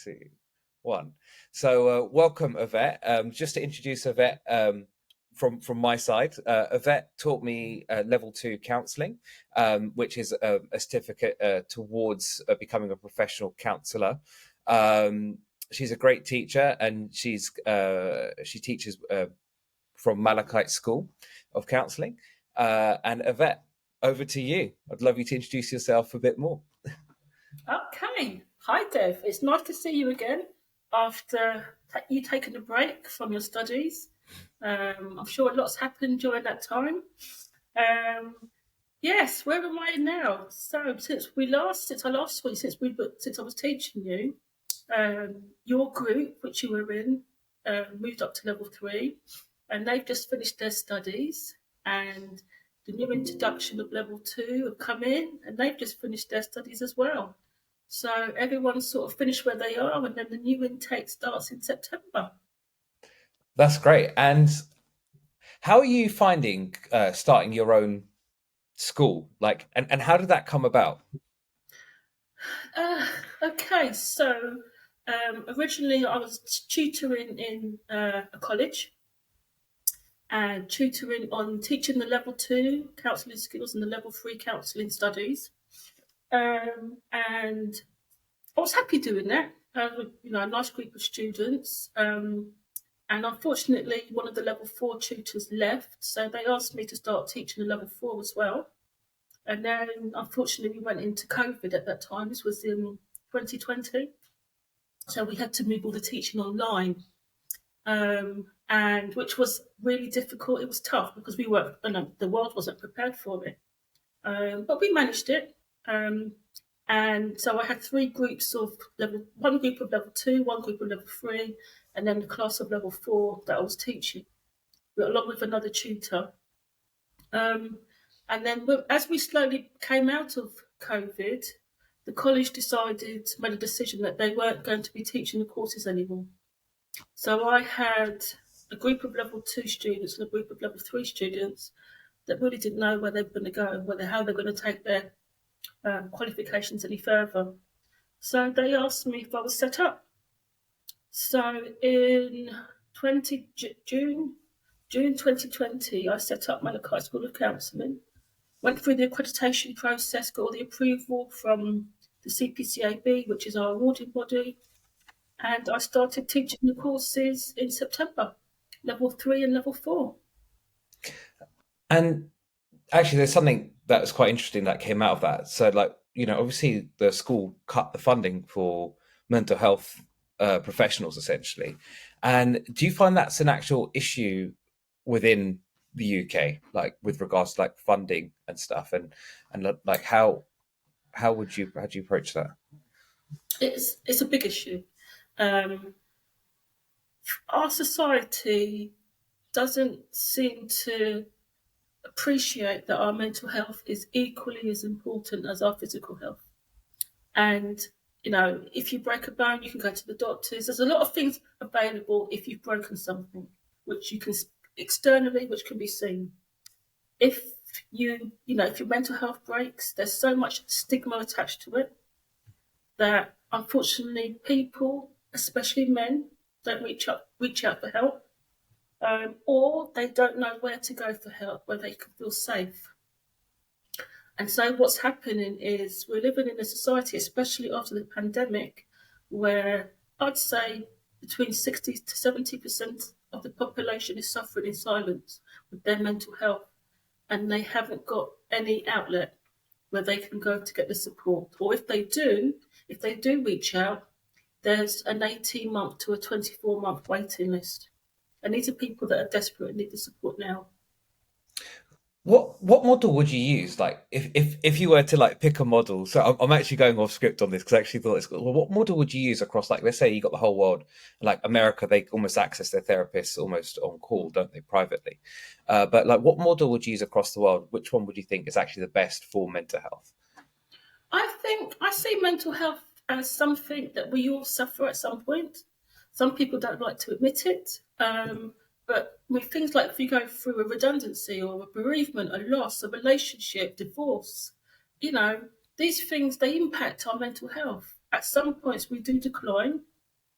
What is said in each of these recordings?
Two, one. So, welcome, Yvette. Just to introduce Yvette, from my side, Yvette taught me level two counseling, which is a certificate towards becoming a professional counselor. She's a great teacher, and she teaches from Malachite School of Counseling. And Yvette, over to you. I'd love you to introduce yourself a bit more. Okay. Hi, Dev. It's nice to see you again after you taking a break from your studies. I'm sure a lot's happened during that time. Um, yes, where am I now? So since I last week, since I was teaching you, your group, which you were in, moved up to level three, and they've just finished their studies, and the new introduction of level two have come in, and they've just finished their studies as well. So everyone's sort of finished where they are, and then the new intake starts in September. That's great. And how are you finding starting your own school? Like, and how did that come about? Okay, so originally I was tutoring in a college and tutoring on teaching the level two counselling skills and the level three counselling studies. And I was happy doing that. With, a nice group of students. And unfortunately, one of the level four tutors left, so they asked me to start teaching the level four as well. And then, unfortunately, we went into COVID at that time. This was in 2020, so we had to move all the teaching online, and which was really difficult. It was tough because the world wasn't prepared for it, but we managed it. And so I had three groups of one group of level two, one group of level three, and then the class of level four that I was teaching, along with another tutor. And then as we slowly came out of COVID, the college made a decision that they weren't going to be teaching the courses anymore. So I had a group of level two students and a group of level three students that really didn't know where they were going to go and how they're going to take their qualifications any further. So they asked me if I was set up. So in June 2020, I set up Malachite School of Counseling, went through the accreditation process, got all the approval from the CPCAB, which is our awarding body, and I started teaching the courses in September, level three and level four. And actually, there's something that was quite interesting that came out of that. So, like, obviously the school cut the funding for mental health professionals, essentially. And do you find that's an actual issue within the UK, like with regards to like funding and stuff, and like how would you approach that? It's a big issue. Our society doesn't seem to appreciate that our mental health is equally as important as our physical health. And, if you break a bone, you can go to the doctors. There's a lot of things available if you've broken something, which you can externally, which can be seen. If if your mental health breaks, there's so much stigma attached to it that unfortunately people, especially men, don't reach out for help. Or they don't know where to go for help, where they can feel safe. And so what's happening is we're living in a society, especially after the pandemic, where I'd say between 60 to 70% of the population is suffering in silence with their mental health, and they haven't got any outlet where they can go to get the support. Or if they do reach out, there's an 18-month to a 24-month waiting list. And these are people that are desperate and need the support now. What model would you use? Like, if you were to like pick a model. So I'm actually going off script on this because I actually thought it's well, what model would you use across, like, let's say you got the whole world, like America, they almost access their therapists almost on call, don't they, privately? But like, what model would you use across the world? Which one would you think is actually the best for mental health? I think I see mental health as something that we all suffer at some point. Some people don't like to admit it. But with things like if you go through a redundancy or a bereavement, a loss, a relationship, divorce, these things, they impact our mental health. at some points we do decline.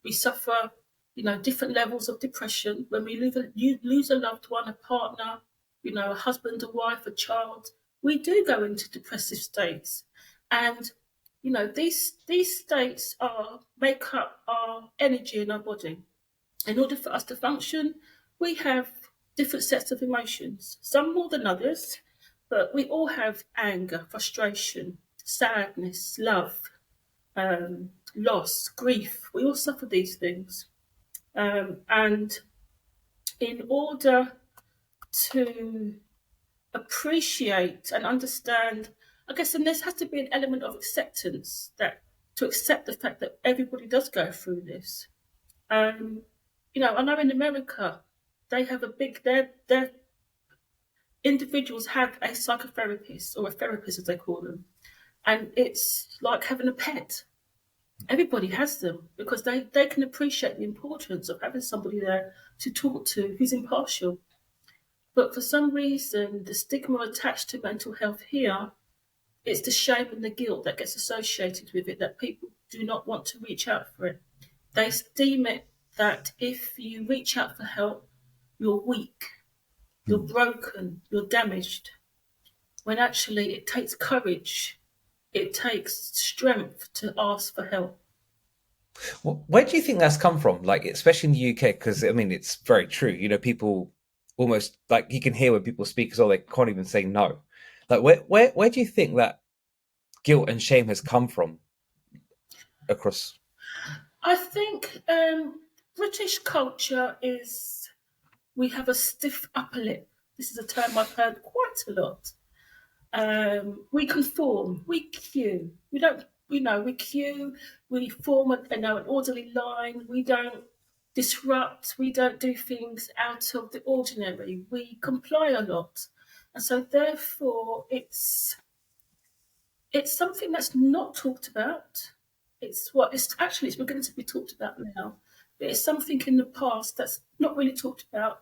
We suffer, different levels of depression. When you lose a loved one, a partner, a husband, a wife, a child, we do go into depressive states. And, these states make up our energy in our body. In order for us to function, we have different sets of emotions, some more than others, but we all have anger, frustration, sadness, love, loss, grief. We all suffer these things. And in order to appreciate and understand, I guess, and there has to be an element of acceptance, that to accept the fact that everybody does go through this. I know in America, they have their individuals have a psychotherapist, or a therapist as they call them. And it's like having a pet. Everybody has them because they can appreciate the importance of having somebody there to talk to who's impartial. But for some reason, the stigma attached to mental health here, it's the shame and the guilt that gets associated with it, that people do not want to reach out for it. They deem it that if you reach out for help, you're weak, you're broken, you're damaged. When actually it takes courage, it takes strength to ask for help. Well, where do you think that's come from? Like, especially in the UK, because I mean, it's very true. People almost like you can hear when people speak as well, they can't even say no. Like, where do you think that guilt and shame has come from across? I think British culture is, we have a stiff upper lip. This is a term I've heard quite a lot. We conform, we queue. We don't, we queue, we form an orderly line. We don't disrupt, we don't do things out of the ordinary. We comply a lot. And so therefore it's something that's not talked about. It's beginning to be talked about now. But it's something in the past that's not really talked about.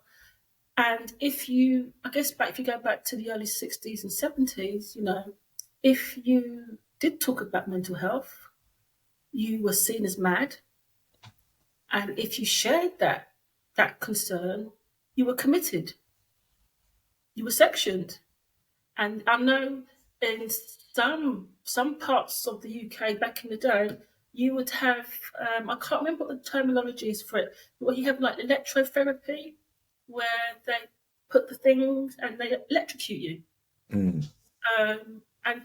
And if you go back to the early 60s and 70s, if you did talk about mental health, you were seen as mad. And if you shared that concern, you were committed. You were sectioned. And I know in some parts of the UK back in the day, you would have, I can't remember what the terminology is for it, but you have like electrotherapy, where they put the things and they electrocute you. And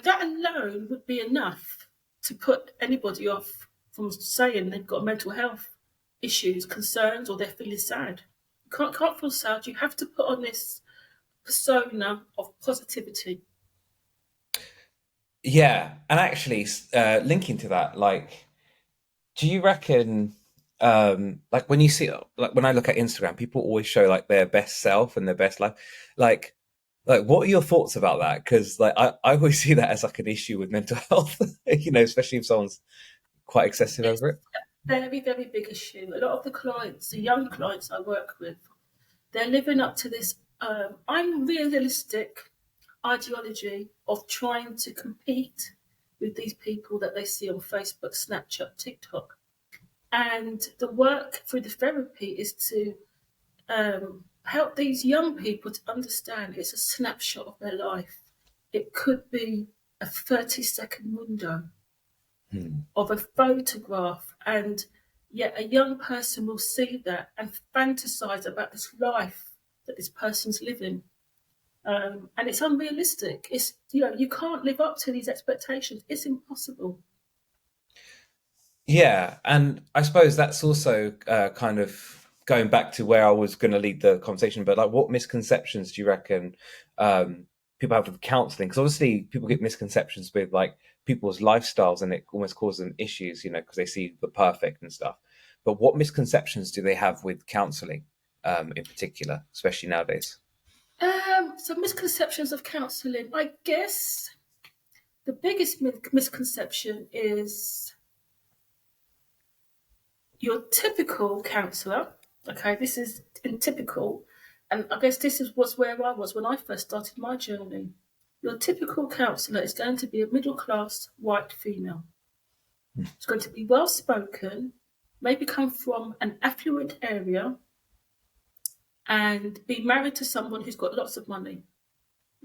that alone would be enough to put anybody off from saying they've got mental health issues, concerns, or they're feeling sad. You can't feel sad. You have to put on this persona of positivity. Yeah, and actually, linking to that, like, do you reckon, like when you see, like when I look at Instagram, people always show like their best self and their best life, like, what are your thoughts about that? Because like I always see that as like an issue with mental health, especially if someone's quite excessive It's over it. a very, very big issue. A lot of the clients, the young clients I work with, they're living up to this unrealistic ideology of trying to compete with these people that they see on Facebook, Snapchat, TikTok. And the work through the therapy is to help these young people to understand it's a snapshot of their life. It could be a 30-second window of a photograph, and yet a young person will see that and fantasize about this life that this person's living. And it's unrealistic. It's, you can't live up to these expectations. It's impossible. Yeah, and I suppose that's also kind of going back to where I was going to lead the conversation. But like, what misconceptions do you reckon people have with counselling? Because obviously, people get misconceptions with like people's lifestyles, and it almost causes them issues, because they see the perfect and stuff. But what misconceptions do they have with counselling, in particular, especially nowadays? So misconceptions of counselling. I guess the biggest misconception is your typical counsellor. Okay, this is in typical, and I guess was where I was when I first started my journey. Your typical counsellor is going to be a middle class white female. It's going to be well spoken, maybe come from an affluent area, and be married to someone who's got lots of money.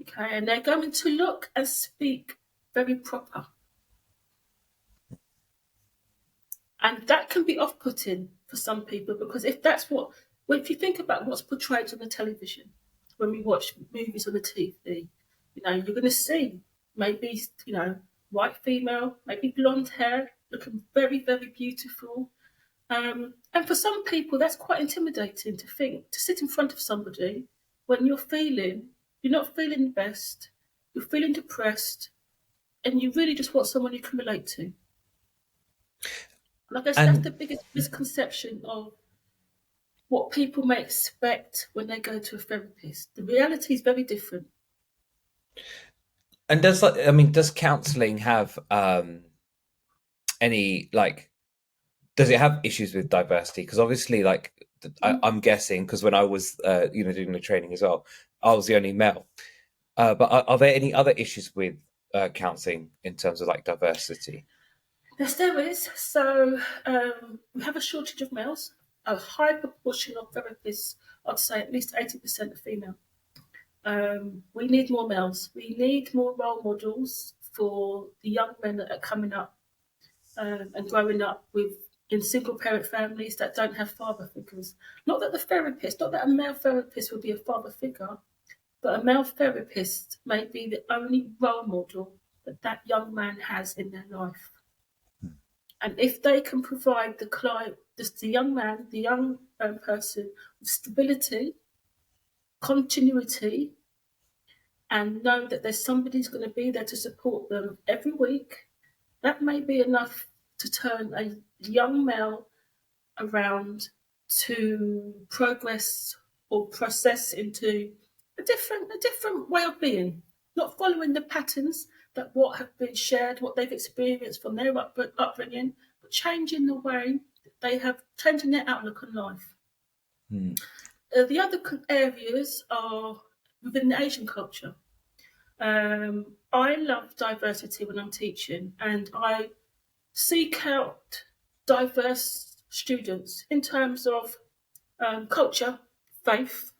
Okay, and they're going to look and speak very proper. And that can be off putting for some people, because if you think about what's portrayed on the television, when we watch movies on the TV, you're going to see maybe, white female, maybe blonde hair, looking very, very beautiful. And for some people, that's quite intimidating to sit in front of somebody when you're not feeling the best, you're feeling depressed, and you really just want someone you can relate to. And I guess that's the biggest misconception of what people may expect when they go to a therapist. The reality is very different. And does counselling have any, like, does it have issues with diversity? Because obviously, like, I'm guessing, because when I was doing the training as well, I was the only male. But are there any other issues with counselling in terms of like diversity? Yes, there is. So we have a shortage of males. A high proportion of therapists, I'd say at least 80% are female. We need more males. We need more role models for the young men that are coming up and growing up in single parent families that don't have father figures. Not that a male therapist would be a father figure, but a male therapist may be the only role model that young man has in their life. And if they can provide the client, the young man, the young person, with stability, continuity, and know that there's somebody who's going to be there to support them every week, that may be enough to turn a young male around to progress or process into a different way of being, not following the patterns that what have been shared, what they've experienced from their upbringing, but changing the way changing their outlook on life. The other areas are within the Asian culture. I love diversity when I'm teaching, and I seek out diverse students in terms of culture, faith.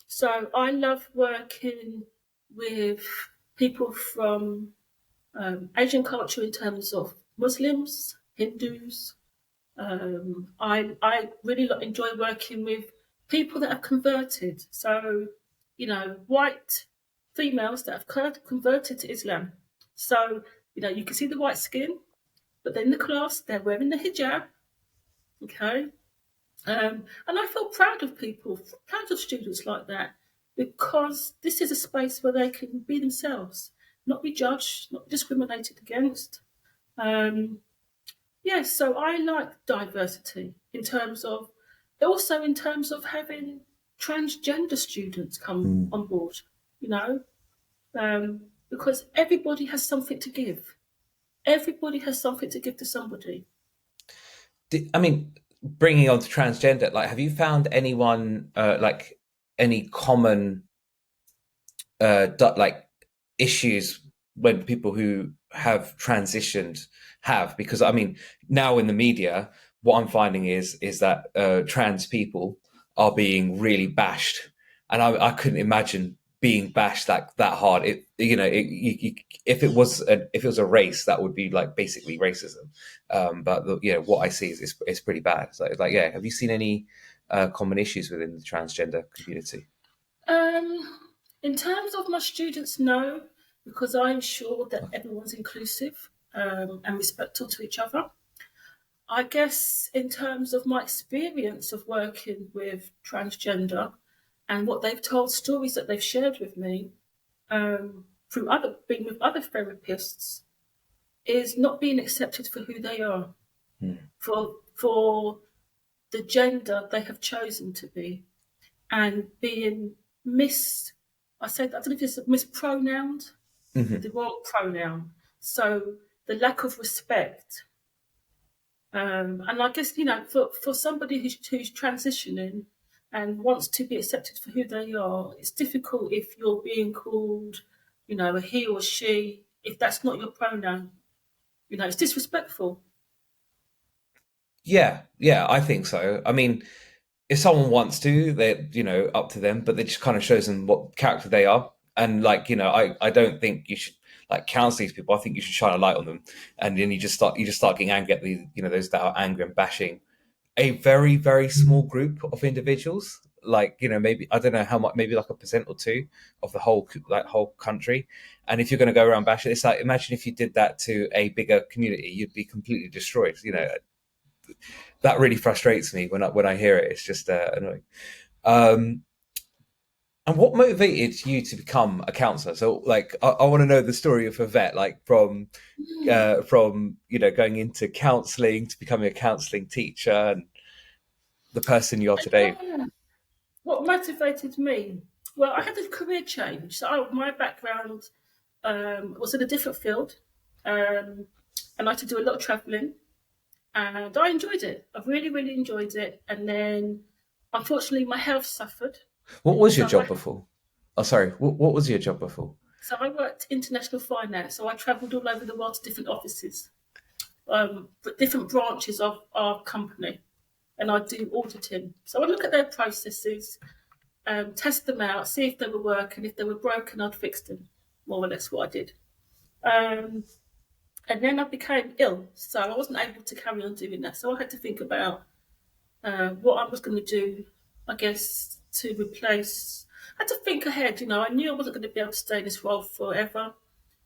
So I love working with people from Asian culture in terms of Muslims, Hindus. I really enjoy working with people that have converted. So, white females that have converted to Islam. So, you can see the white skin, but then in the class, they're wearing the hijab. Okay. And I feel proud of students like that, because this is a space where they can be themselves, not be judged, not discriminated against. So I like diversity in terms of having transgender students come on board, because everybody has something to give. Everybody has something to give to somebody. Bringing on to transgender, like, have you found anyone like any common like issues when people who have transitioned have? Because now in the media, what I'm finding is that trans people are being really bashed, and I couldn't imagine being bashed that hard. If it was a race, that would be like basically racism. But what I see is pretty bad. So, have you seen any common issues within the transgender community? In terms of my students, no, because I'm sure that everyone's inclusive and respectful to each other. I guess in terms of my experience of working with transgender and what they've told, stories that they've shared with me through being with other therapists, is not being accepted for who they are, for the gender they have chosen to be, and being I don't know if it's mispronounced, the wrong pronoun. So the lack of respect. And I guess, for somebody who's transitioning and wants to be accepted for who they are, it's difficult if you're being called, a he or she, if that's not your pronoun. It's disrespectful. Yeah, I think so. I mean, if someone wants to, they're, up to them, but it just kind of shows them what character they are. And like, I don't think you should like counsel these people. I think you should shine a light on them. And then you just start getting angry at the, those that are angry and bashing a very, very small group of individuals. Like, maybe, I don't know how much, maybe like a percent or two of the whole country. And if you're going to go around bashing, it's like, imagine if you did that to a bigger community, you'd be completely destroyed. That really frustrates me when I hear it. It's just annoying. Um, and what motivated you to become a counselor? So, like, I want to know the story of Yvette, like from going into counseling to becoming a counseling teacher and the person you are today. Yeah. What motivated me? Well, I had a career change. So my background was in a different field, um, and I had to do a lot of travelling, and I enjoyed it. I really, really enjoyed it. And then, unfortunately, my health suffered. What was your So job before? Oh, sorry. What was your job before? I worked international finance. So I travelled all over the world to different offices, but different branches of our company, and I do auditing. So I look at their processes, test them out, see if they were working. If they were broken, I'd fix them. More or less what I did. Um, and then I became ill, so I wasn't able to carry on doing that. So I had to think about what I was going to do, I guess, to replace. I had to think ahead. I knew I wasn't going to be able to stay in this role forever.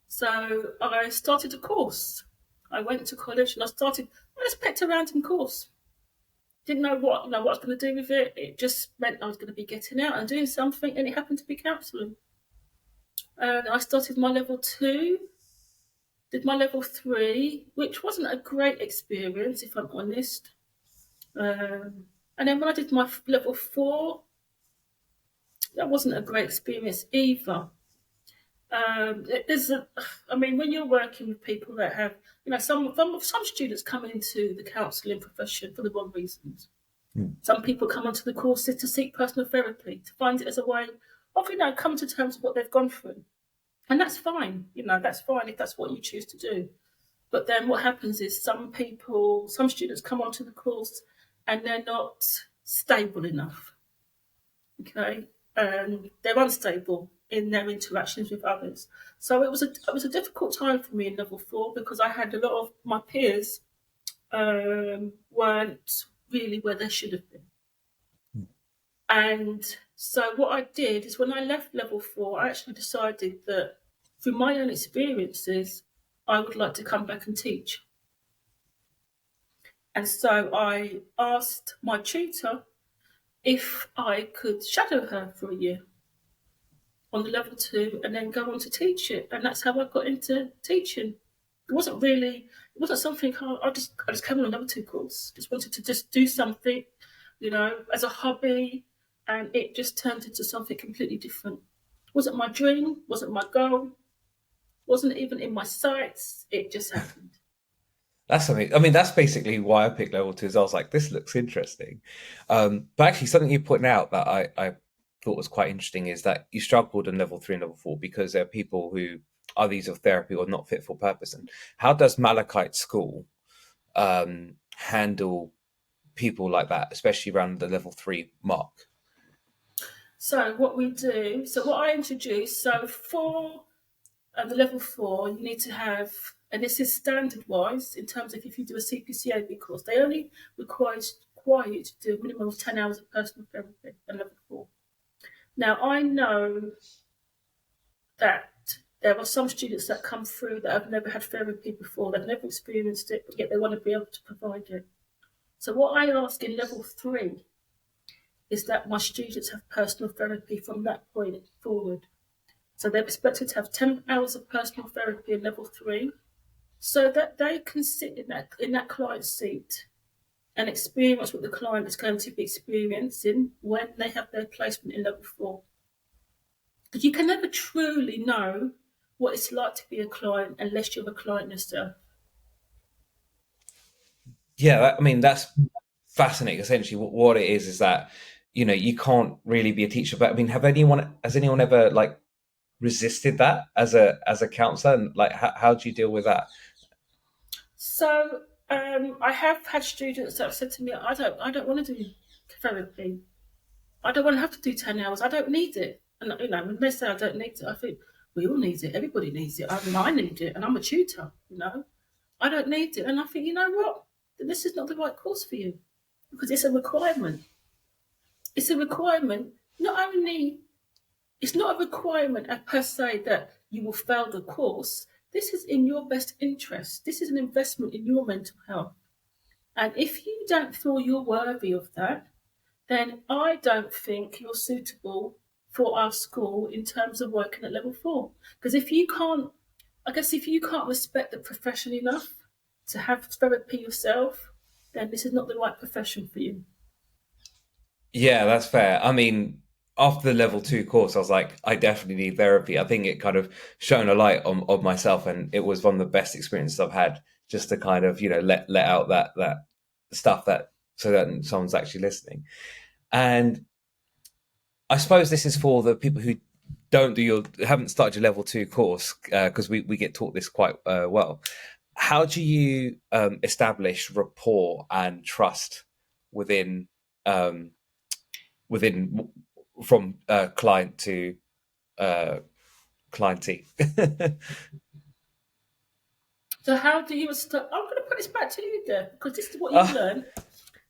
So I started a course. I went to college and I just picked a random course. Didn't know what I was going to do with it. It just meant I was going to be getting out and doing something, and it happened to be counselling. And I started my level 2, did my level 3, which wasn't a great experience, if I'm honest. And then when I did my level 4, that wasn't a great experience either. I mean, when you're working with people that have, some students come into the counselling profession for the wrong reasons. Hmm. Some people come onto the courses to seek personal therapy, to find it as a way of, come to terms with what they've gone through. And that's fine. That's fine if that's what you choose to do. But then what happens is some students come onto the course and they're not stable enough. Okay. And they're unstable in their interactions with others. So it was a difficult time for me in level 4 because I had a lot of my peers weren't really where they should have been. And so what I did is when I left level 4, I actually decided that through my own experiences, I would like to come back and teach. And so I asked my tutor if I could shadow her for a year on the level 2 and then go on to teach it. And that's how I got into teaching. It wasn't something I just came on a level 2 course. Just wanted to just do something, as a hobby, and it just turned into something completely different. Wasn't my dream, wasn't my goal, wasn't even in my sights. It just happened. That's something. I mean, that's basically why I picked level two. Is I was like, this looks interesting. But actually, something you put out that I thought was quite interesting is that you struggled in level 3 and level 4 because there are people who are these of therapy or not fit for purpose. And how does Malachite School handle people like that, especially around the level 3 mark? So what I introduced, so for the level 4, you need to have, and this is standard wise in terms of if you do a CPCAB course, they only require you to do a minimum of 10 hours of personal therapy at level 4. Now, I know that there are some students that come through that have never had therapy before, they've never experienced it, but yet they want to be able to provide it. So what I ask in level 3 is that my students have personal therapy from that point forward. So they're expected to have 10 hours of personal therapy in level 3 so that they can sit in that client's seat and experience what the client is going to be experiencing when they have their placement in level 4. Because you can never truly know what it's like to be a client unless you're a client yourself. Yeah, I mean, that's fascinating. Essentially, what it is that you can't really be a teacher. But I mean, has anyone ever like resisted that as a counselor, and like how do you deal with that? So I have had students that have said to me, I don't want to do therapy. I don't want to have to do 10 hours. I don't need it. And, when they say I don't need it, I think we all need it. Everybody needs it. I need it. And I'm a tutor, I don't need it. And I think, you know what? This is not the right course for you because it's a requirement. It's a requirement. It's not a requirement per se that you will fail the course. This is in your best interest. This is an investment in your mental health. And if you don't feel you're worthy of that, then I don't think you're suitable for our school in terms of working at level 4. Because if you can't respect the profession enough to have therapy yourself, then this is not the right profession for you. Yeah, that's fair. I mean, after the level 2 course, I was like, I definitely need therapy. I think it kind of shone a light on myself, and it was one of the best experiences I've had, just to kind of, let out that stuff, that so that someone's actually listening. And I suppose this is for the people who haven't started your level 2 course, because we get taught this quite well. How do you establish rapport and trust within from client to clientee? So how do you start? I'm going to put this back to you there because this is what you learned.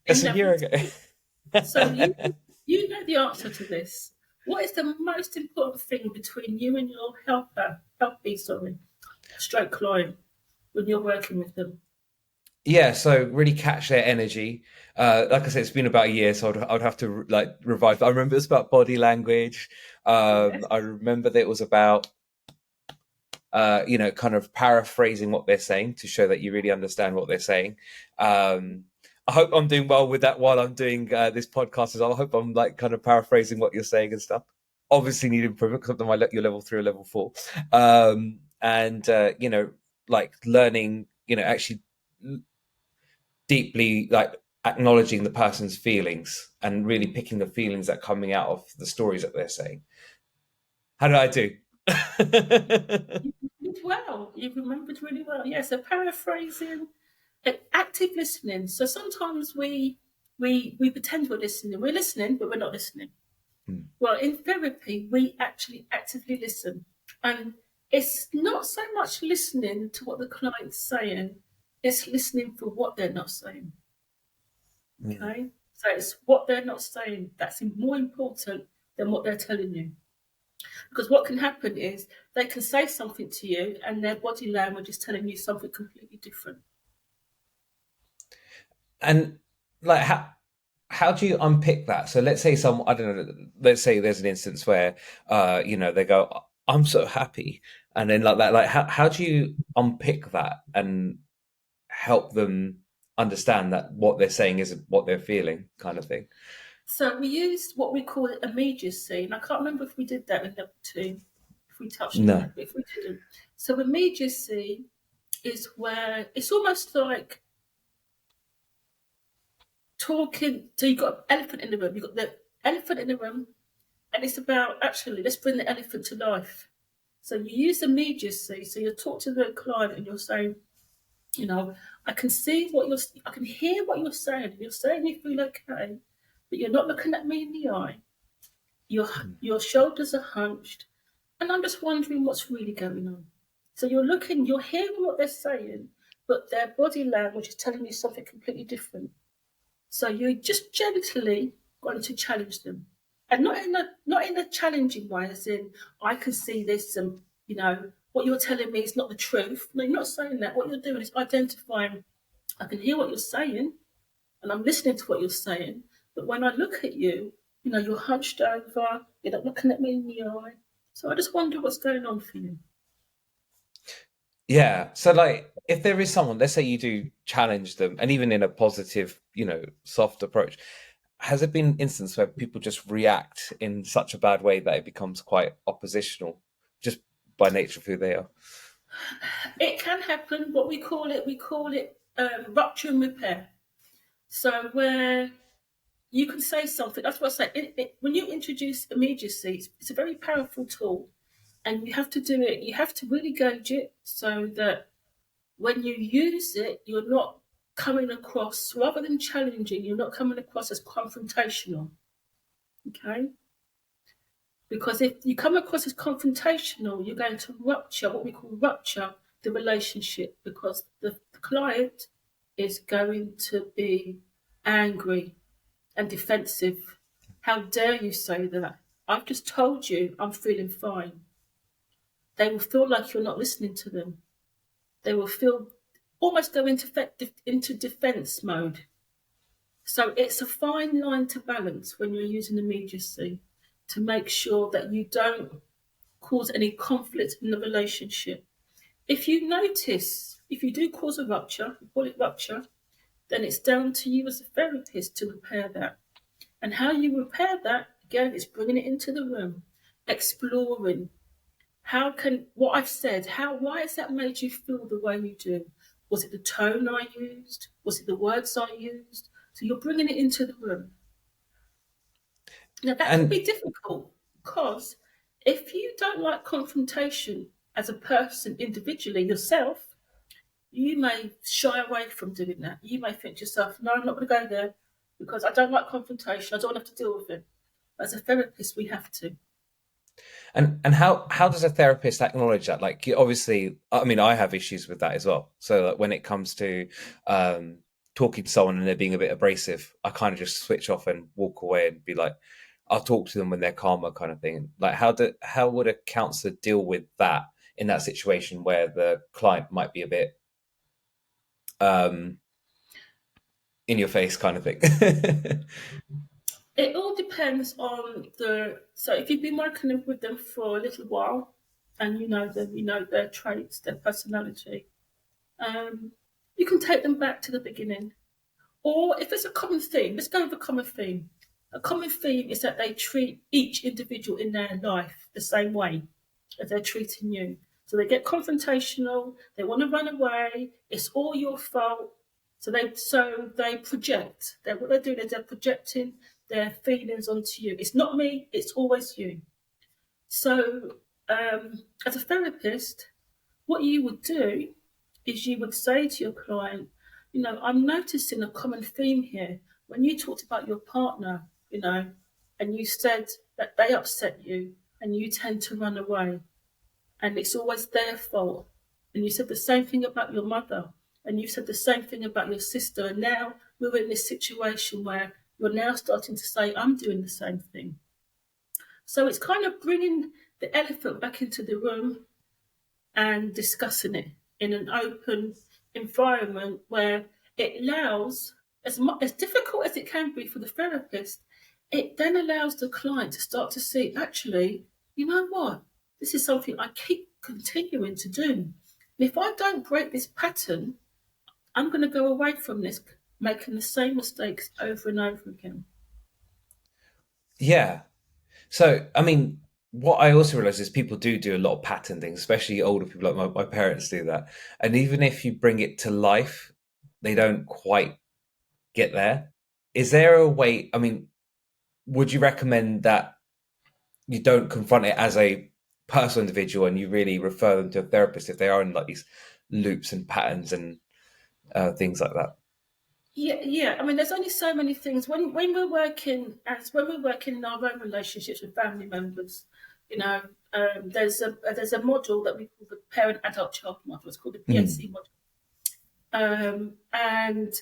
It's a year ago. So you know the answer to this. What is the most important thing between you and your stroke client when you're working with them? Yeah, so really catch their energy. Like I said, it's been about a year, so I'd have to revise. I remember it was about body language. Yes. I remember that it was about kind of paraphrasing what they're saying to show that you really understand what they're saying. I hope I'm doing well with that while I'm doing this podcast as well. I hope I'm kind of paraphrasing what you're saying and stuff. Obviously need improvement because I'm you're level 3 or level 4. And learning, actually deeply acknowledging the person's feelings and really picking the feelings that are coming out of the stories that they're saying. How did I do? You did well. You remembered really well. Yeah, so paraphrasing, active listening. So sometimes we pretend we're listening. We're listening, but we're not listening. Well, in therapy, we actually actively listen. And it's not so much listening to what the client's saying, it's listening for what they're not saying. Okay? So it's what they're not saying that's more important than what they're telling you. Because what can happen is they can say something to you and their body language is telling you something completely different. And how do you unpick that? So let's say let's say there's an instance where they go, I'm so happy, and then how do you unpick that and help them understand that what they're saying isn't what they're feeling, kind of thing? So we used what we call immediacy, and I can't remember if we did that in level 2, if we touched on that, but if we didn't. So immediacy is where it's almost like talking. So you've got an elephant in the room. You've got the elephant in the room, and it's about actually let's bring the elephant to life. So you use immediacy. So you talk to the client and you're saying, I can hear what you're saying. You're saying you feel okay, but you're not looking at me in the eye. Your shoulders are hunched, and I'm just wondering what's really going on. So you're hearing what they're saying, but their body language is telling you something completely different. So you're just gently going to challenge them, and not in a challenging way, as in I can see this, and what you're telling me is not the truth. No, you're not saying that. What you're doing is identifying. I can hear what you're saying, and I'm listening to what you're saying. But when I look at you, you're hunched over. You're not looking at me in the eye. So I just wonder what's going on for you. Yeah. So if there is someone, let's say you do challenge them, and even in a positive, soft approach, has it been an instance where people just react in such a bad way that it becomes quite oppositional, just by nature of who they are? It can happen. What we call it rupture and repair. So where you can say something. That's what I say. When you introduce immediacy, it's a very powerful tool, and you have to do it. You have to really gauge it so that when you use it, you're not coming across, rather than challenging, you're not coming across as confrontational. Okay? Because if you come across as confrontational, you're going to rupture what we call rupture the relationship, because the client is going to be angry and defensive. How dare you say that? I've just told you I'm feeling fine. They will feel like you're not listening to them. They will feel almost go into defense mode. So it's a fine line to balance when you're using immediacy to make sure that you don't cause any conflict in the relationship. If you notice, if you do cause a rupture, we call it rupture, then it's down to you as a therapist to repair that. And how you repair that, again, is bringing it into the room, exploring. How can what I've said, why has that made you feel the way you do? Was it the tone I used? Was it the words I used? So you're bringing it into the room. Now that can And be difficult because if you don't like confrontation as a person individually yourself, you may shy away from doing that. You may think to yourself, no, I'm not going to go there because I don't like confrontation. I don't have to deal with it. As a therapist, we have to. and how does a therapist acknowledge that? Like, obviously, I mean, I have issues with that as well. So like, when it comes to talking to someone and they're being a bit abrasive, I kind of just switch off and walk away and be like, I'll talk to them when they're calmer, kind of thing. Like, how would a counselor deal with that in that situation where the client might be a bit um in your face, kind of thing? It all depends on so if you've been working with them for a little while and you know them, you know their traits, their personality, um, you can take them back to the beginning. Or if it's a common theme, let's go with a common theme. A common theme is that they treat each individual in their life the same way as they're treating you. So they get confrontational, they want to run away, it's all your fault. So they project. What they're doing is they're projecting their feelings onto you. It's not me, it's always you. So as a therapist, what you would do is you would say to your client, I'm noticing a common theme here. When you talked about your partner, and you said that they upset you and you tend to run away and it's always their fault. And you said the same thing about your mother and you said the same thing about your sister. And now we're in this situation where you're now starting to say, I'm doing the same thing. So it's kind of bringing the elephant back into the room and discussing it in an open environment where it allows, as difficult as it can be for the therapist, it then allows the client to start to see, actually, you know what? This is something I keep continuing to do. And if I don't break this pattern, I'm going to go away from this, making the same mistakes over and over again. Yeah. So, I mean, what I also realize is people do a lot of pattern things, especially older people like my parents do that. And even if you bring it to life, they don't quite get there. Is there a way? I mean, would you recommend that you don't confront it as a personal individual and you really refer them to a therapist if they are in like these loops and patterns and things like that? Yeah, yeah. I mean, there's only so many things when we're working in our own relationships with family members. You know, there's a model that we call the parent adult child model. It's called the Mm. PAC model, and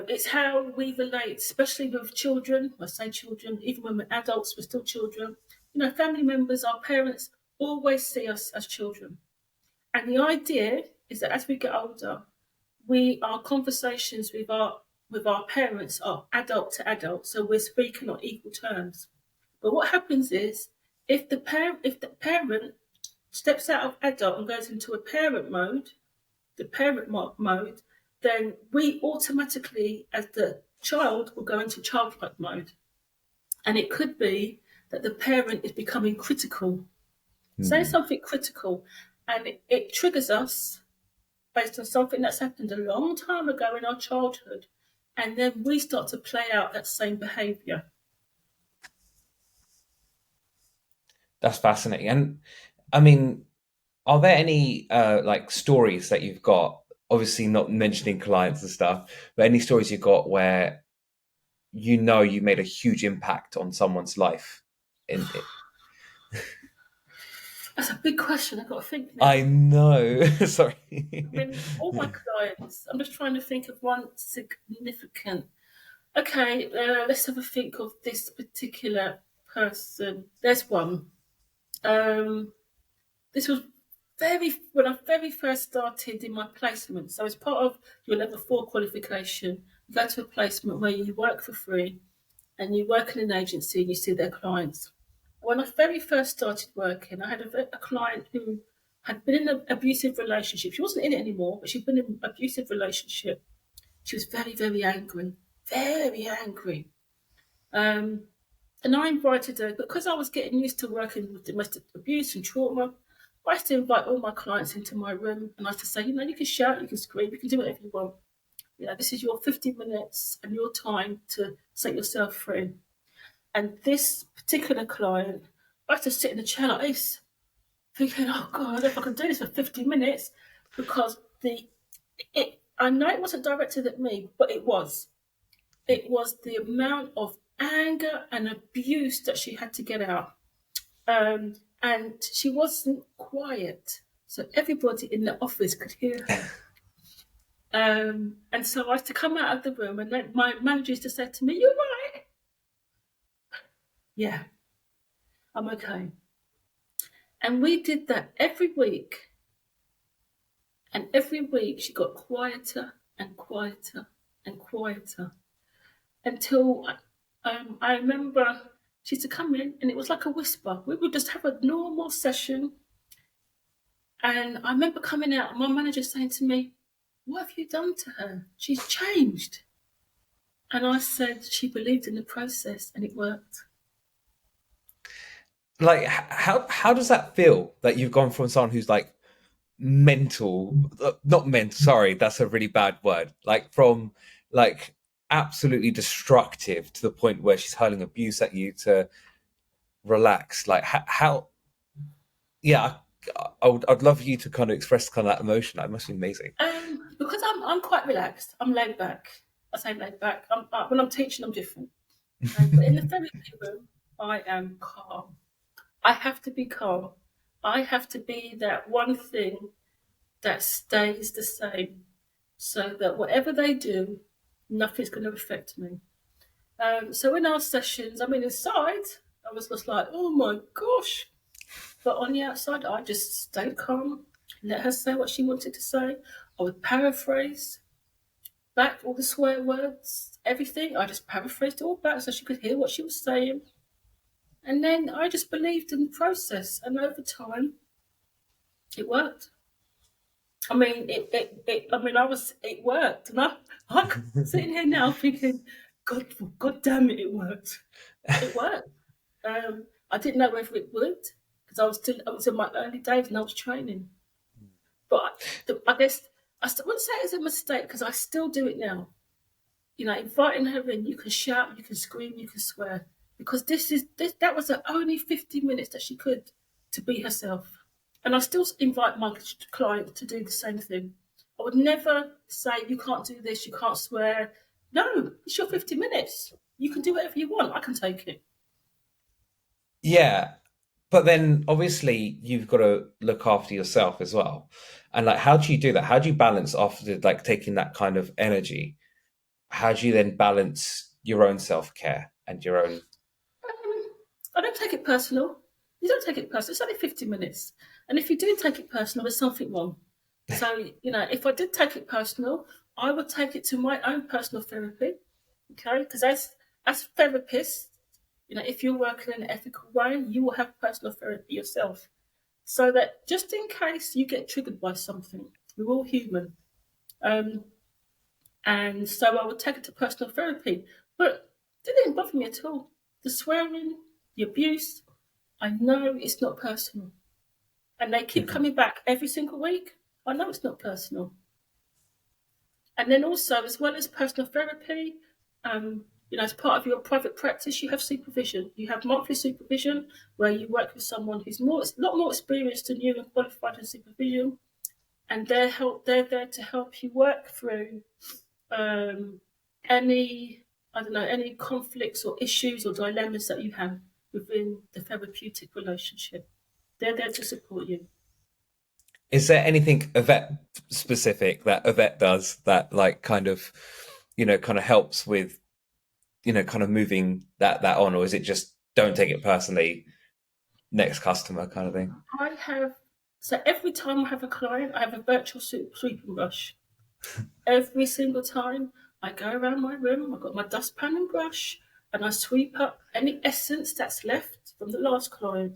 it's how we relate, especially with children. I say children, even when we're adults, we're still children. Family members, our parents always see us as children, and the idea is that as we get older, our conversations with our parents are adult to adult, so we're speaking on equal terms. But what happens is if the parent steps out of adult and goes into a parent mode, the parent mode, then we automatically, as the child, will go into childlike mode. And it could be that the parent is becoming critical, say Mm. something critical, and it triggers us based on something that's happened a long time ago in our childhood, and then we start to play out that same behaviour. That's fascinating. And I mean, are there any like stories that you've got obviously not mentioning clients and stuff, but any stories you got where you made a huge impact on someone's life in it? That's a big question. I've got to think I now. know. Sorry. I mean, all my clients, I'm just trying to think of one significant. Okay, let's have a think of this particular person. There's one. Um, this was when I very first started in my placement. So as part of your level 4 qualification, you go to a placement where you work for free and you work in an agency and you see their clients. When I very first started working, I had a client who had been in an abusive relationship. She wasn't in it anymore, but she'd been in an abusive relationship. She was very, very angry. Um, and I invited her because I was getting used to working with domestic abuse and trauma. I used to invite all my clients into my room and I used to say, you can shout, you can scream, you can do whatever you want. This is your 50 minutes and your time to set yourself free. And this particular client, I had to sit in the chair like this, thinking, oh God, I don't know if I can do this for 50 minutes because I know it wasn't directed at me, but it was. It was the amount of anger and abuse that she had to get out. And she wasn't quiet. So everybody in the office could hear her. And so I had to come out of the room and then my manager used to say to me, "You're right." Yeah, I'm okay. And we did that every week. And every week she got quieter and quieter and quieter until I remember she used to come in and it was like a whisper. We would just have a normal session. And I remember coming out and my manager saying to me, "What have you done to her? She's changed." And I said she believed in the process and it worked. Like, how does that feel that you've gone from someone who's like mental, not mental, sorry, that's a really bad word, like from like absolutely destructive to the point where she's hurling abuse at you to relax? Like, how yeah, I'd love you to kind of express kind of that emotion. That must be amazing. Because I'm quite relaxed. I'm laid back. I say laid back. When I'm teaching, I'm different. But in the therapy room, I am calm. I have to be calm. I have to be that one thing that stays the same, so that whatever they do, nothing's going to affect me. So in our sessions, I mean, inside, I was just like, oh my gosh. But on the outside, I just stayed calm, let her say what she wanted to say. I would paraphrase back all the swear words, everything. I just paraphrased it all back so she could hear what she was saying. And then I just believed in the process. And over time, it worked. I mean, it worked. And I'm sitting here now thinking, God damn it, it worked. It worked. I didn't know whether it would because I was in my early days and I was training. But I guess I wouldn't say it's a mistake because I still do it now. Inviting her in, you can shout, you can scream, you can swear because that was the only 50 minutes that she could to be herself. And I still invite my clients to do the same thing. I would never say you can't do this, you can't swear. No, it's your 50 minutes. You can do whatever you want. I can take it. Yeah, but then obviously you've got to look after yourself as well. And like, how do you do that? How do you balance after like taking that kind of energy? How do you then balance your own self-care and your own? I don't take it personal. You don't take it personal. It's only 50 minutes. And if you do take it personal, there's something wrong. So, if I did take it personal, I would take it to my own personal therapy. Okay? Because as therapists, if you're working in an ethical way, you will have personal therapy yourself. So that just in case you get triggered by something, we're all human. And so I would take it to personal therapy. But it didn't bother me at all. The swearing, the abuse, I know it's not personal. And they keep coming back every single week. I know it's not personal. And then also, as well as personal therapy, as part of your private practice, you have supervision. You have monthly supervision where you work with someone who's a lot more experienced than you and qualified in supervision. and they're there to help you work through any, I don't know, any conflicts or issues or dilemmas that you have within the therapeutic relationship. They're there to support you. Is there anything Yvette specific that Yvette does that like kind of, kind of helps with, kind of moving that on, or is it just don't take it personally, next customer kind of thing? I have, so every time I have a client, I have a virtual sweeping brush. Every single time I go around my room, I've got my dustpan and brush, and I sweep up any essence that's left from the last client.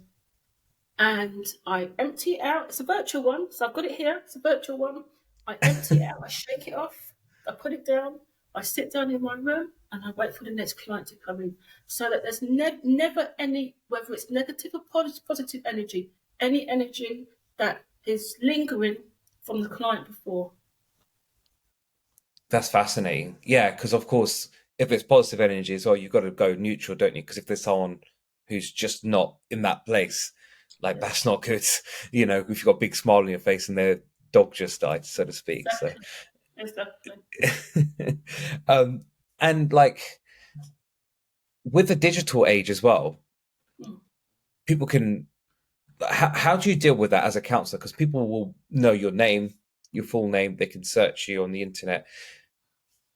And I empty it out. It's a virtual one, so I've got it here. It's a virtual one. I empty it out, I shake it off, I put it down, I sit down in my room, and I wait for the next client to come in. So that there's never any, whether it's negative or positive energy, any energy that is lingering from the client before. That's fascinating. Yeah, because of course, if it's positive energy as well, you've got to go neutral, don't you? Because if there's someone who's just not in that place, like Yeah, that's not good. If you've got a big smile on your face and their dog just died, so to speak. So, exactly. Exactly. and like with the digital age as well, Mm. people can. How do you deal with that as a counselor? Because people will know your name, your full name. They can search you on the internet.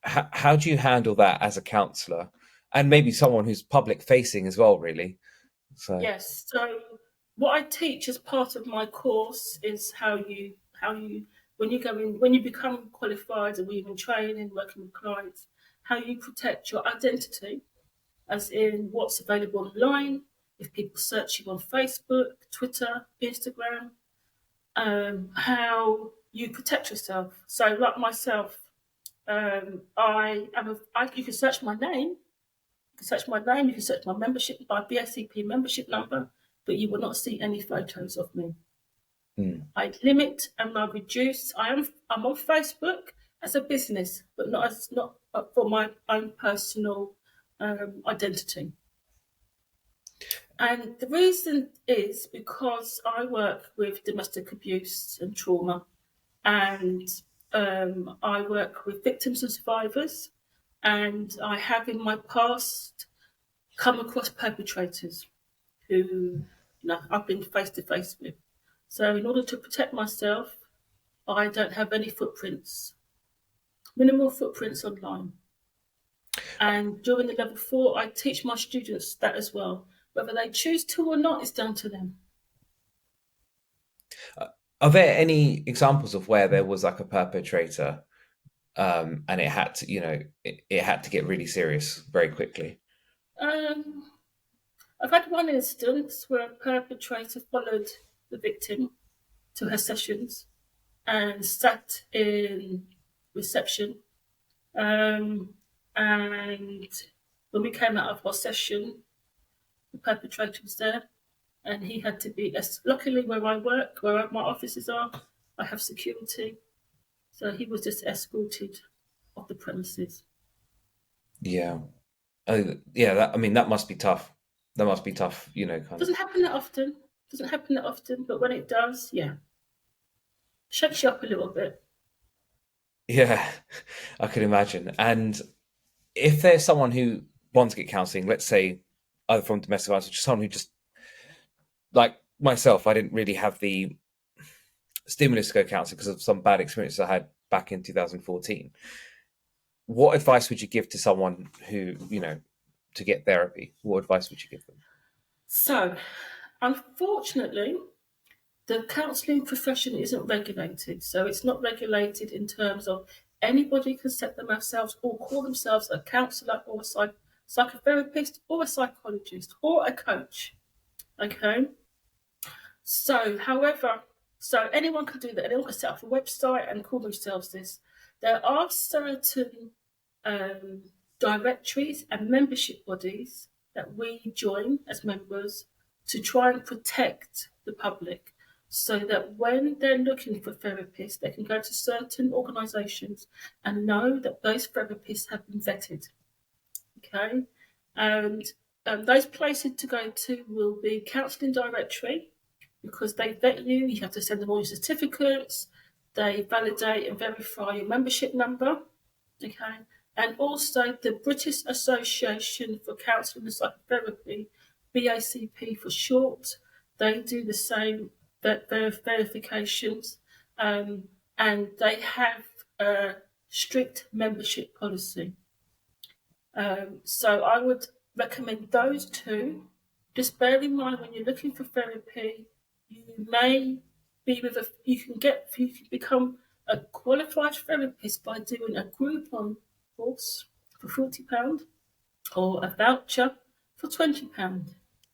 How do you handle that as a counselor, and maybe someone who's public facing as well, really? So Yes. So what I teach as part of my course is how you when you go in when you become qualified and we're in training, working with clients, how you protect your identity, as in what's available online, if people search you on Facebook, Twitter, Instagram, how you protect yourself. So like myself, you can search my name. You can search my name, you can search my membership, my BSCP membership number, but you will not see any photos of me. mm, I limit and I reduce. I'm on Facebook as a business, but not for my own personal identity. And the reason is because I work with domestic abuse and trauma, and I work with victims and survivors, and I have in my past come across perpetrators who I've been face to face with. So in order to protect myself, I don't have any footprints, minimal footprints online. And during the level 4, I teach my students that as well. Whether they choose to or not is down to them. are there any examples of where there was like a perpetrator, and it had to, it had to get really serious very quickly? Um, I've had one instance where a perpetrator followed the victim to her sessions and sat in reception. And when we came out of our session, the perpetrator was there, and he had to be. Luckily, where I work, where my offices are, I have security, so he was just escorted off the premises. Yeah. Yeah, I mean, that must be tough. That must be tough, kind of. Doesn't happen that often. Doesn't happen that often, but when it does, yeah, shakes you up a little bit. Yeah, I could imagine. And if there's someone who wants to get counseling, let's say either from domestic violence or just someone who just, like myself, I didn't really have the stimulus to go counseling because of some bad experiences I had back in 2014. What advice would you give to someone who, to get therapy? What advice would you give them? So, unfortunately, the counselling profession isn't regulated. So it's not regulated in terms of anybody can set themselves or call themselves a counsellor or a psychotherapist or a psychologist or a coach. Okay. So, however, so anyone can do that. Anyone can set up a website and call themselves this. There are certain um, directories and membership bodies that we join as members to try and protect the public so that when they're looking for therapists, they can go to certain organisations and know that those therapists have been vetted. Okay. And those places to go to will be Counselling Directory, because they vet you. You have to send them all your certificates. They validate and verify your membership number, okay? And also the British Association for Counselling and Psychotherapy, BACP for short, they do the same verifications, and they have a strict membership policy. So I would recommend those two. Just bear in mind when you're looking for therapy, you may be you can become a qualified therapist by doing a Groupon course for £40 or a voucher for £20. Oh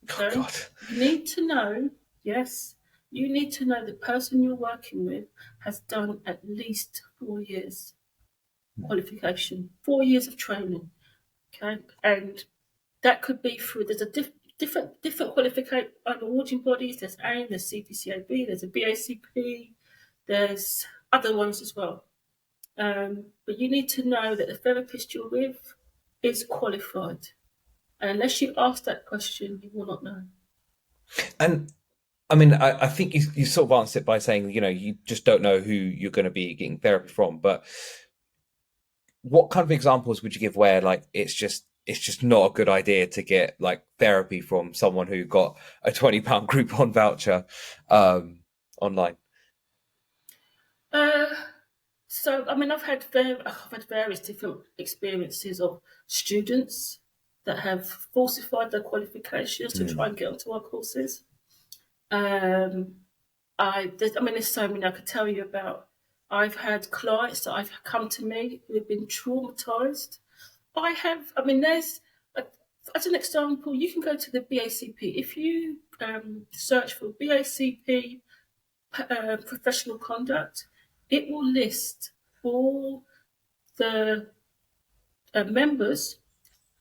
Okay, God. you need to know. Yes, you need to know the person you're working with has done at least 4 years qualification, 4 years of training. Okay, and that could be through. There's a different qualification awarding bodies. There's AIM, there's CPCAB, there's a BACP, there's other ones as well. But you need to know that the therapist you're with is qualified. And unless you ask that question, you will not know. And I mean, I think you sort of answered it by saying, you just don't know who you're going to be getting therapy from. But what kind of examples would you give where like it's just not a good idea to get like therapy from someone who got a £20 Groupon voucher online? Uh, so, I mean, I've had various different experiences of students that have falsified their qualifications to try and get onto our courses. Um, there's so many I could tell you about. I've had clients that I've come to me who have been traumatized. As an example, you can go to the BACP. If you search for BACP professional conduct, it will list all the members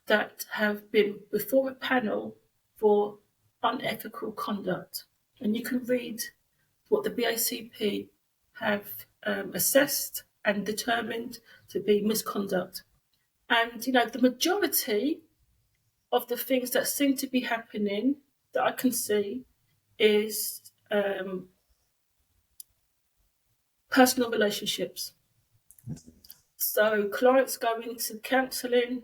that have been before a panel for unethical conduct. And you can read what the BACP have assessed and determined to be misconduct. And, the majority of the things that seem to be happening that I can see is personal relationships. So clients go into counselling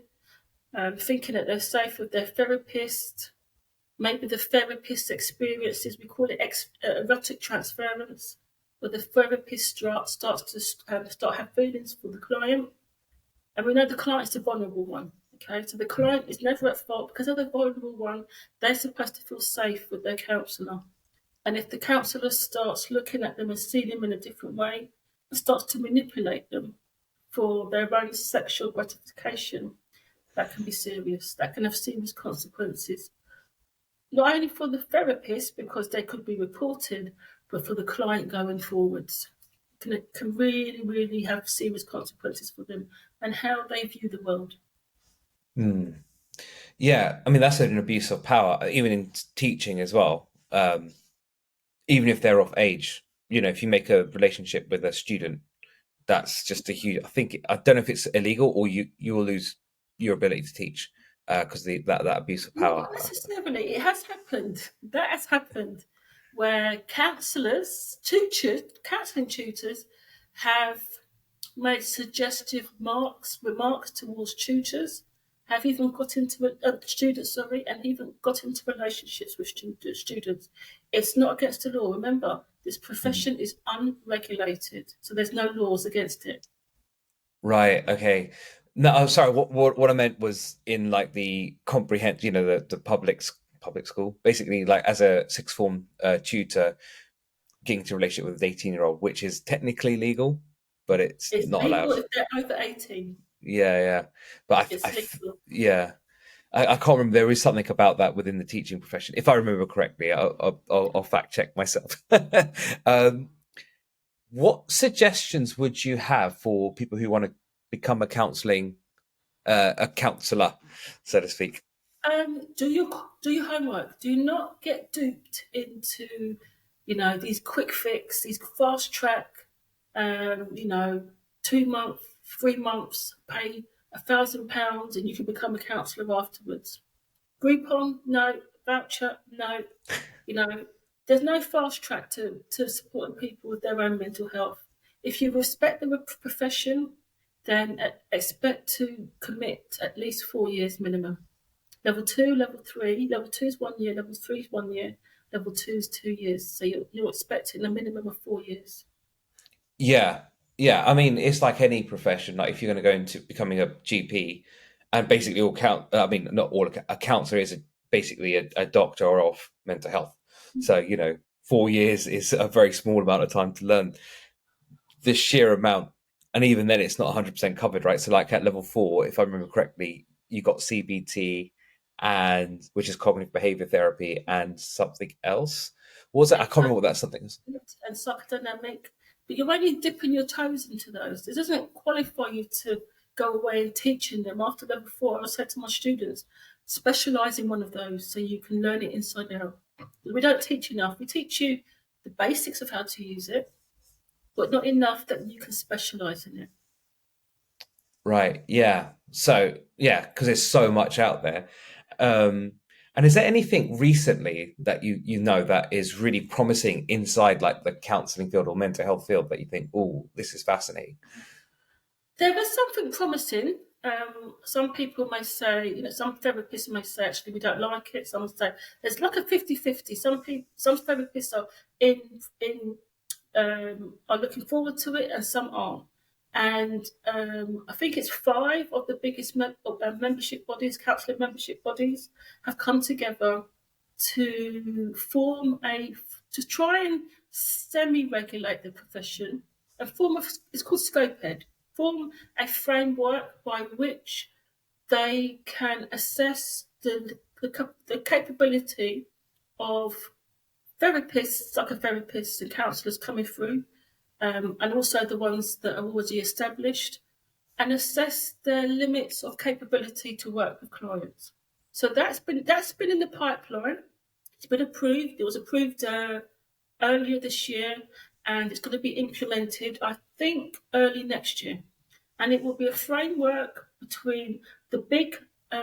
thinking that they're safe with their therapist. Maybe the therapist experiences, we call it erotic transference, where the therapist starts to have feelings for the client. And we know the client's the vulnerable one. Okay, so the client is never at fault because of the vulnerable one. They're supposed to feel safe with their counsellor. And if the counsellor starts looking at them and seeing them in a different way and starts to manipulate them for their own sexual gratification, that can be serious. That can have serious consequences. Not only for the therapist, because they could be reported, but for the client going forwards. It can really, really have serious consequences for them and how they view the world. Yeah, I mean that's an abuse of power, even in teaching as well. Even if they're of age, if you make a relationship with a student, that's just a huge. I don't know if it's illegal or you will lose your ability to teach because that abuse of power. Not necessarily. It has happened. That has happened where counselling tutors have made suggestive remarks towards tutors, have even got into students, and even got into relationships with students. It's not against the law. Remember, this profession is unregulated, so there's no laws against it. Right. Okay. No, I'm sorry. What I meant was in like the the public school, basically like as a sixth form tutor, getting into a relationship with an 18-year-old, which is technically legal, but it's not legal allowed. if they're over 18. Yeah. But It's legal. yeah, I can't remember. There is something about that within the teaching profession. If I remember correctly, I'll fact check myself. What suggestions would you have for people who want to become a counsellor, so to speak? Do your homework. Do not get duped into, these quick fix, these fast track. 2 months, 3 months, pay £1,000, and you can become a counsellor afterwards. Groupon, no. Voucher, no. There's no fast track to supporting people with their own mental health. If you respect the profession, then expect to commit at least 4 years minimum. Level 2, level 3, level 2 is 1 year, level 3 is 1 year, level 2 is 2 years. So you're expecting a minimum of 4 years. Yeah, yeah. I mean, it's like any profession. Like if you're going to go into becoming a GP, and basically all count. I mean, not all. A counselor is basically a doctor of mental health. So 4 years is a very small amount of time to learn this sheer amount, and even then, it's not 100% covered, right? So, like at level 4, if I remember correctly, you got CBT, and which is cognitive behavior therapy, and something else. What was it? I can't remember what that something is. And psychodynamic, but you're only dipping your toes into those. It doesn't qualify you to go away and teaching them after level 4. I said to my students, specialise in one of those so you can learn it inside out. We don't teach enough. We teach you the basics of how to use it, but not enough that you can specialise in it. Right. Yeah. So, yeah, because there's so much out there. And is there anything recently that you know that is really promising inside like the counseling field or mental health field that you think, oh, this is fascinating? There is something promising. Some people may say, some therapists may say, actually, we don't like it. Some say there's like a 50-50. Some therapists are in are looking forward to it, and some aren't. And I think it's 5 of the biggest membership bodies, counselling membership bodies, have come together to to try and semi-regulate the profession and it's called SCOPED, form a framework by which they can assess the capability of therapists, psychotherapists and counsellors coming through, and also the ones that are already established, and assess their limits of capability to work with clients. So that's been in the pipeline. It's been approved. It was approved earlier this year, and it's going to be implemented, I think, early next year. And it will be a framework between the big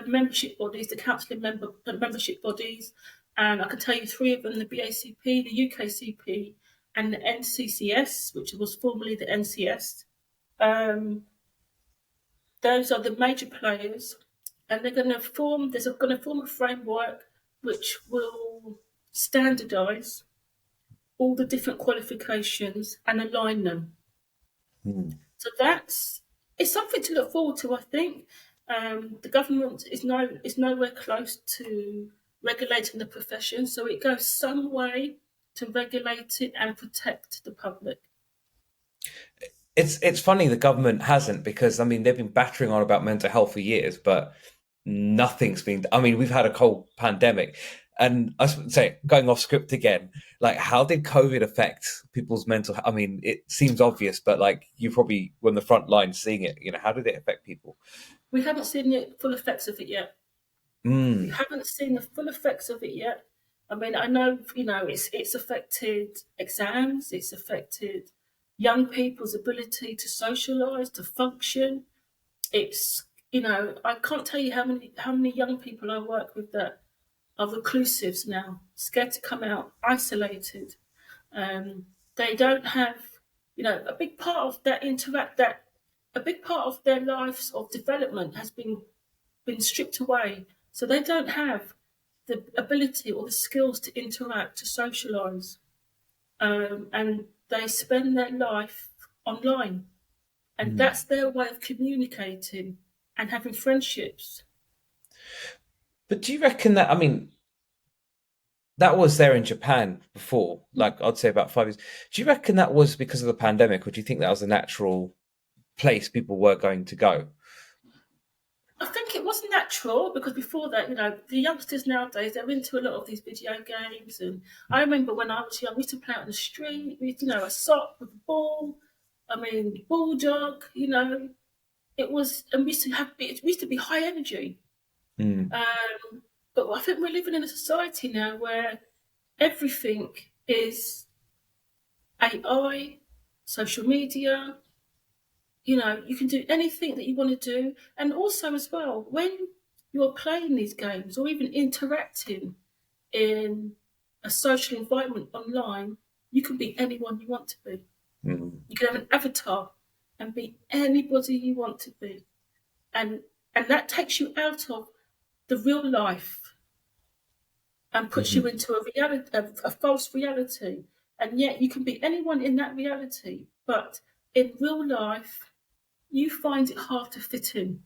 membership bodies, the counselling membership bodies, and I can tell you 3 of them: the BACP, the UKCP, and the NCCS, which was formerly the NCS. Those are the major players, and they're going to form. Going to form a framework which will standardise all the different qualifications and align them. So it's something to look forward to, I think. The government is nowhere close to regulating the profession, so it goes some way to regulate it and protect the public. It's funny the government hasn't, because I mean they've been battering on about mental health for years, but nothing's been. I mean, we've had a whole pandemic, and I was say, going off script again, like how did COVID affect people's mental? I mean, it seems obvious, but like you probably were on the front line seeing it. How did it affect people? We haven't seen the full effects of it yet. We haven't seen the full effects of it yet. I mean, I know, it's affected exams, it's affected young people's ability to socialise, to function. It's, I can't tell you how many young people I work with that are reclusives now, scared to come out, isolated. They don't have, a big part of a big part of their lives of development has been stripped away. So they don't have the ability or the skills to interact, to socialise, and they spend their life online, and that's their way of communicating and having friendships. But do you reckon that? I mean, that was there in Japan before, like I'd say about 5 years. Do you reckon that was because of the pandemic, or do you think that was a natural place people were going to go? I think it was natural because before that, the youngsters nowadays, they're into a lot of these video games. And I remember when I was young, we used to play out in the street, a sock with a ball. I mean, bulldog, it was, and it used to be high energy. But I think we're living in a society now where everything is AI, social media. You can do anything that you want to do. And also as well, when you're playing these games or even interacting in a social environment online, you can be anyone you want to be. You can have an avatar and be anybody you want to be, and that takes you out of the real life and puts you into a reality, a false reality. And yet you can be anyone in that reality, but in real life, you find it hard to fit in.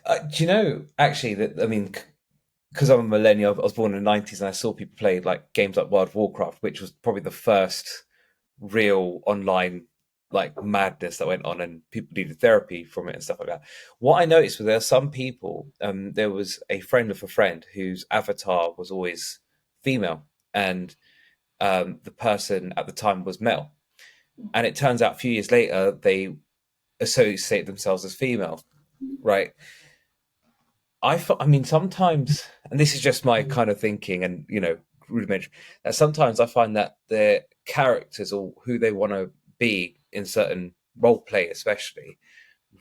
Do you know actually that I mean, because I'm a millennial, I was born in the '90s, and I saw people play like games like World of Warcraft, which was probably the first real online like madness that went on, and people needed therapy from it and stuff like that. What I noticed was there are some people. There was a friend of a friend whose avatar was always female, and the person at the time was male. And it turns out a few years later they associate themselves as female, right? I mean, sometimes, and this is just my kind of thinking, and rudimentary. That sometimes I find that their characters or who they want to be in certain role play, especially,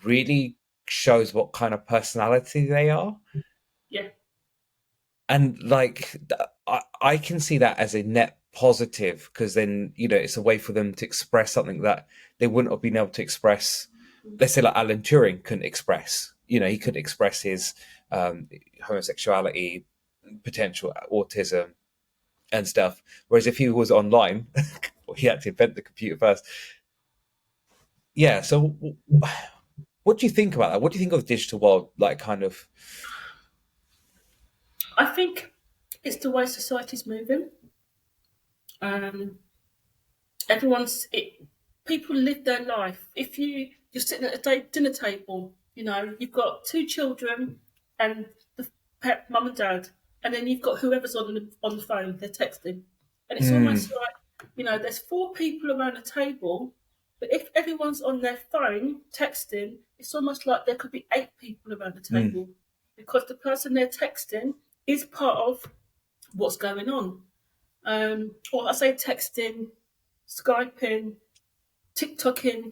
really shows what kind of personality they are. Yeah. And like, I can see that as a net positive because then it's a way for them to express something that they wouldn't have been able to express. Let's say like Alan Turing couldn't express. He couldn't express his homosexuality, potential autism, and stuff. Whereas if he was online, he had to invent the computer first. Yeah. So, what do you think about that? What do you think of the digital world? Like, kind of. I think it's the way society's moving. Um, people live their life. If you're sitting at a dinner table, you've got two children and the mum and dad, and then you've got whoever's on the phone, they're texting, and it's almost like there's four people around a table, but if everyone's on their phone texting, it's almost like there could be eight people around the table because the person they're texting is part of what's going on. Or I say texting, Skyping, TikToking,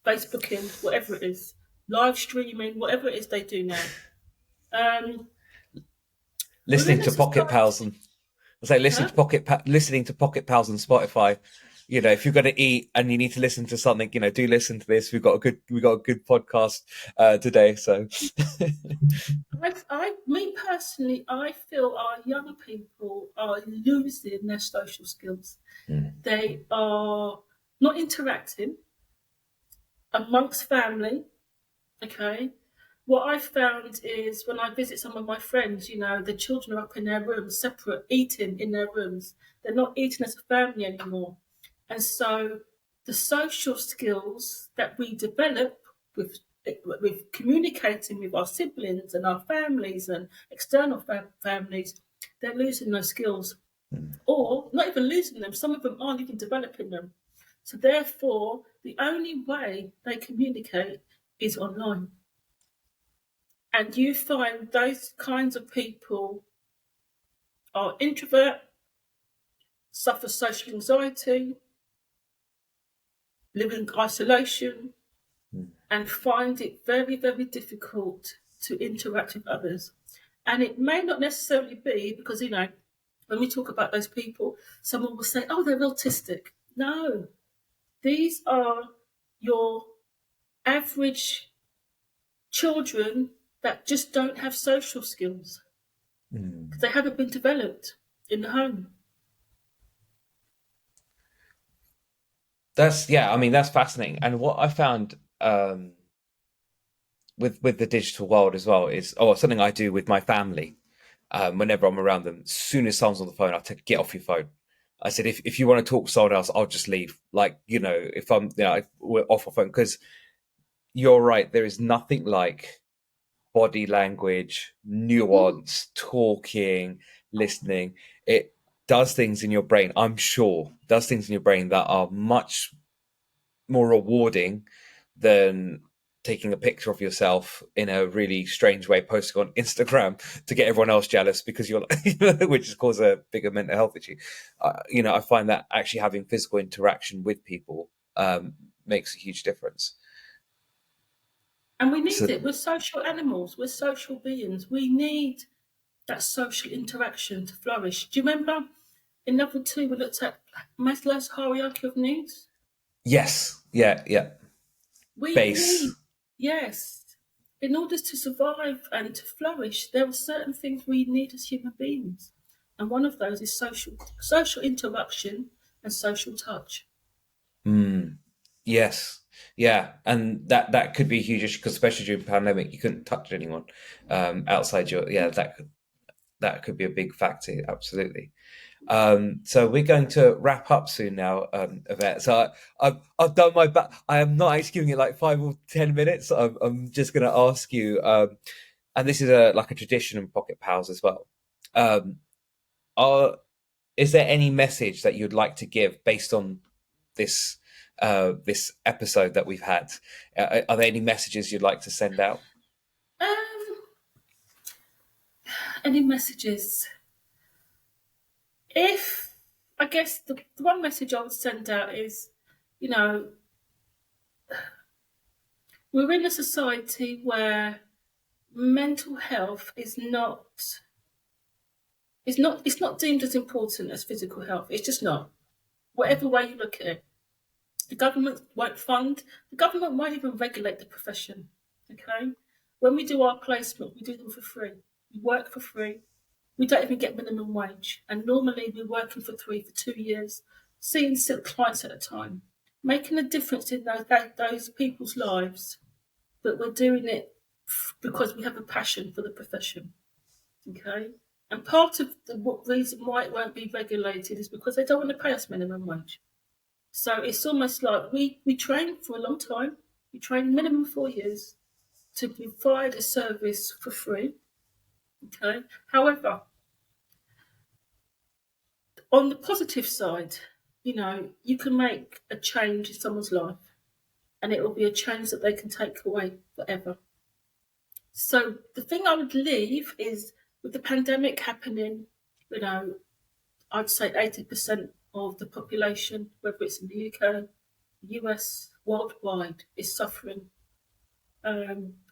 Facebooking, whatever it is, live streaming, whatever it is they do now. We're Listening in a to Pocket Pals society. and say Huh? listening to Pocket Pals and Spotify. If you're going to eat and you need to listen to something, do listen to this. We got a good podcast today. So Me personally, I feel our young people are losing their social skills. They are not interacting amongst family. Okay. What I found is when I visit some of my friends, the children are up in their rooms, separate, eating in their rooms. They're not eating as a family anymore. And so the social skills that we develop with communicating with our siblings and our families and external families, they're losing those skills. Or not even losing them, some of them aren't even developing them. So therefore, the only way they communicate is online. And you find those kinds of people are introvert, suffer social anxiety, live in isolation, and find it very, very difficult to interact with others. And it may not necessarily be because, when we talk about those people, someone will say, oh, they're autistic. No, these are your average children that just don't have social skills because they haven't been developed in the home. I mean, that's fascinating. And what I found with the digital world as well is something I do with my family. Whenever I'm around them, as soon as someone's on the phone, I tell get off your phone. I said, if you want to talk to someone else, I'll just leave. Like, if we're off our phone, because you're right, there is nothing like body language, nuance, talking, listening. It does things in your brain, I'm sure, does things in your brain that are much more rewarding than taking a picture of yourself in a really strange way, posting on Instagram to get everyone else jealous because you're, which has caused a bigger mental health issue. I find that actually having physical interaction with people makes a huge difference. And we need So, it. We're social animals. We're social beings. We need that social interaction to flourish. Do you remember in level 2 we looked at Maslow's hierarchy of needs. Yes. Yeah. We Base. need, yes, in order to survive and to flourish, there are certain things we need as human beings. And one of those is social interaction and social touch. Mm. Yes. Yeah. And that could be a huge issue because especially during the pandemic, you couldn't touch anyone outside your, yeah, that could be a big factor. Absolutely. So we're going to wrap up soon now, Yvette. So I've done my back. I am not actually giving it like 5 or 10 minutes. I'm just going to ask you, and this is like a tradition in Pocket Pals as well. Um, are is there any message that you'd like to give based on this this episode that we've had? Are there any messages you'd like to send out? Um, any messages? If I guess the one message I would send out is, you know, we're in a society where mental health it's not deemed as important as physical health. It's just not. Whatever way you look at it. The government won't fund, the government won't even regulate the profession. Okay? When we do our placement, we do them for free. We work for free. We don't even get minimum wage. And normally we're working for 2 years, seeing 6 clients at a time, making a difference in those people's lives. But we're doing it because we have a passion for the profession. Okay? And part of the reason why it won't be regulated is because they don't want to pay us minimum wage. So it's almost like we train for a long time. We train minimum 4 years to provide a service for free. Okay. However, on the positive side, you can make a change in someone's life and it will be a change that they can take away forever. So the thing I would leave is with the pandemic happening, I'd say 80% of the population, whether it's in the UK, US, worldwide, is suffering.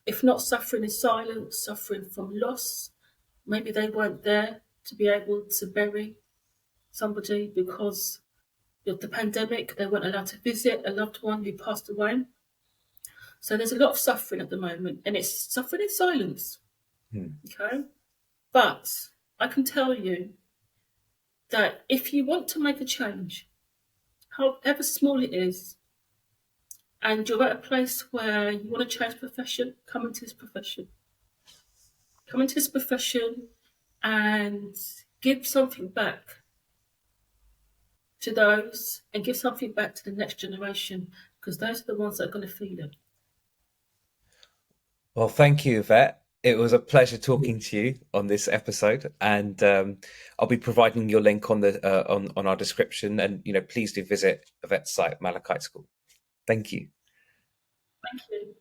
If not suffering in silence, suffering from loss. Maybe they weren't there to be able to bury somebody because of the pandemic. They weren't allowed to visit a loved one who passed away. So there's a lot of suffering at the moment, and it's suffering in silence. Okay? But I can tell you that if you want to make a change, however small it is, and you're at a place where you want to change profession, come into this profession. Come into this profession and give something back to those and give something back to the next generation because those are the ones that are going to feel it. Well, thank you, Yvette. It was a pleasure talking to you on this episode, and I'll be providing your link on the on our description. And please do visit Yvette's site, Malachite School. Thank you. Thank you.